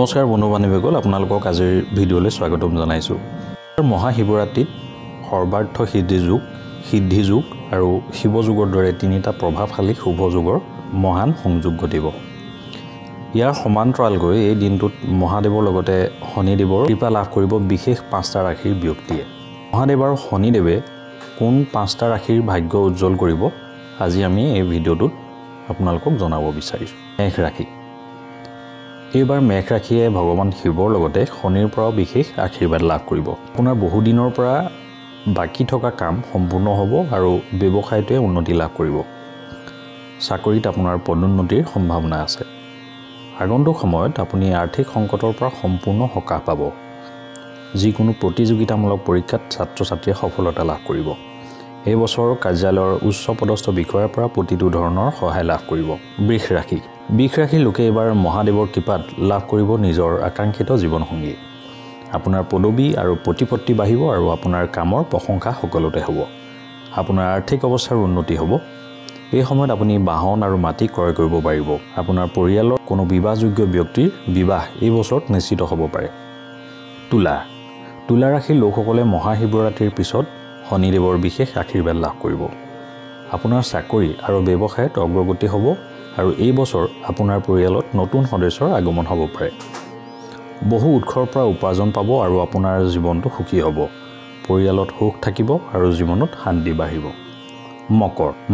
নমস্কাৰ বন্ধু বান্ধৱীসকল, আপোনালোকক আজিৰ ভিডিঅ'লৈ স্বাগতম জনাইছোঁ। মহাশিৱৰাত্ৰিত সৰ্বাৰ্থ সিদ্ধি যোগ আৰু শিৱ যোগৰ দৰে তিনিটা প্ৰভাৱশালী শুভ যোগৰ মহান সংযোগ ঘটিব। ইয়াৰ সমান্তৰালকৈ এই দিনটোত মহাদেৱৰ লগতে শনিদেৱৰ কৃপা লাভ কৰিব বিশেষ 5টা ৰাশিৰ ব্যক্তিয়ে। মহাদেৱ আৰু শনিদেৱে কোন 5টা ৰাশিৰ ভাগ্য উজ্জ্বল কৰিব, আজি আমি এই ভিডিঅ'টোত আপোনালোকক জনাব বিচাৰিছোঁ। মেষ ৰাশি। এইবাৰ মেষ ৰাশিয়ে ভগৱান শিৱৰ লগতে শনিৰ পৰাও বিশেষ আশীৰ্বাদ লাভ কৰিব। আপোনাৰ বহুদিনৰ পৰা বাকী থকা কাম সম্পূৰ্ণ হ'ব আৰু ব্যৱসায়টোৱে উন্নতি লাভ কৰিব। চাকৰিত আপোনাৰ পদোন্নতিৰ সম্ভাৱনা আছে। আগন্তুক সময়ত আপুনি আৰ্থিক সংকটৰ পৰা সম্পূৰ্ণ সকাহ পাব। যিকোনো প্ৰতিযোগিতামূলক পৰীক্ষাত ছাত্ৰ ছাত্ৰীয়ে সফলতা লাভ কৰিব। এই বছৰ কাৰ্যালয়ৰ উচ্চ পদস্থ বিষয়াৰ পৰা প্ৰতিটো ধৰণৰ সহায় লাভ কৰিব। বৃষ ৰাশি। বৃষ ৰাশিৰ লোকে এইবাৰ মহাদেৱৰ কৃপাত লাভ কৰিব নিজৰ আকাংক্ষিত জীৱনসংগী। আপোনাৰ পদবী আৰু প্ৰতিপত্তি বাঢ়িব আৰু আপোনাৰ কামৰ প্ৰশংসা সকলোতে হ'ব। আপোনাৰ আৰ্থিক অৱস্থাৰ উন্নতি হ'ব। এই সময়ত আপুনি বাহন আৰু মাটি ক্ৰয় কৰিব পাৰিব। আপোনাৰ পৰিয়ালৰ কোনো বিবাহযোগ্য ব্যক্তিৰ বিবাহ এই বছৰত নিশ্চিত হ'ব পাৰে। তুলা ৰাশিৰ লোকসকলে মহাশিৱৰাত্ৰিৰ পিছত শনিদেৱৰ বিশেষ আশীৰ্বাদ লাভ কৰিব। আপোনাৰ চাকৰি আৰু ব্যৱসায়ত অগ্ৰগতি হ'ব আৰু এই বছৰ আপোনাৰ পৰিয়ালত নতুন সদস্যৰ আগমন হ'ব পাৰে। বহু উৎসৰ পৰা উপাৰ্জন পাব আৰু আপোনাৰ জীৱনটো সুখী হ'ব। পৰিয়ালত সুখ থাকিব আৰু জীৱনত শান্তি বাঢ়িব।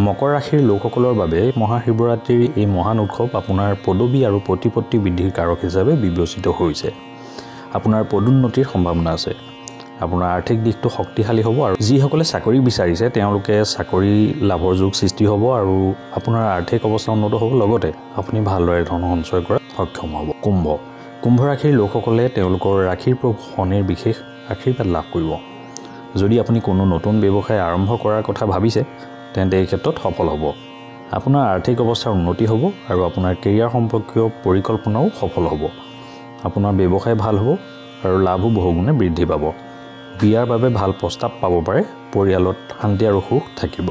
মকৰ ৰাশিৰ লোকসকলৰ বাবে মহাশিৱৰাত্ৰিৰ এই মহান উৎসৱ আপোনাৰ পদবী আৰু প্ৰতিপত্তি বৃদ্ধিৰ কাৰক হিচাপে বিবেচিত হৈছে। আপোনাৰ পদোন্নতিৰ সম্ভাৱনা আছে। আপোনাৰ আৰ্থিক দিশটো শক্তিশালী হ'ব আৰু যিসকলে চাকৰি বিচাৰিছে তেওঁলোকে চাকৰি লাভৰ যোগ সৃষ্টি হ'ব আৰু আপোনাৰ আৰ্থিক অৱস্থা উন্নত হ'ব। লগতে আপুনি ভালদৰে ধন সঞ্চয় কৰাত সক্ষম হ'ব। কুম্ভ ৰাশিৰ লোকসকলে তেওঁলোকৰ ৰাশিৰ প্ৰভু শনিৰ বিশেষ আশীৰ্বাদ লাভ কৰিব। যদি আপুনি কোনো নতুন ব্যৱসায় আৰম্ভ কৰাৰ কথা ভাবিছে তেন্তে এই ক্ষেত্ৰত সফল হ'ব। আপোনাৰ আৰ্থিক অৱস্থাৰ উন্নতি হ'ব আৰু আপোনাৰ কেৰিয়াৰ সম্পৰ্কীয় পৰিকল্পনাও সফল হ'ব। আপোনাৰ ব্যৱসায় ভাল হ'ব আৰু লাভো বহুগুণে বৃদ্ধি পাব। বিয়াৰ বাবে ভাল প্ৰস্তাৱ পাব পাৰে। পৰিয়ালত শান্তি আৰু সুখ থাকিব।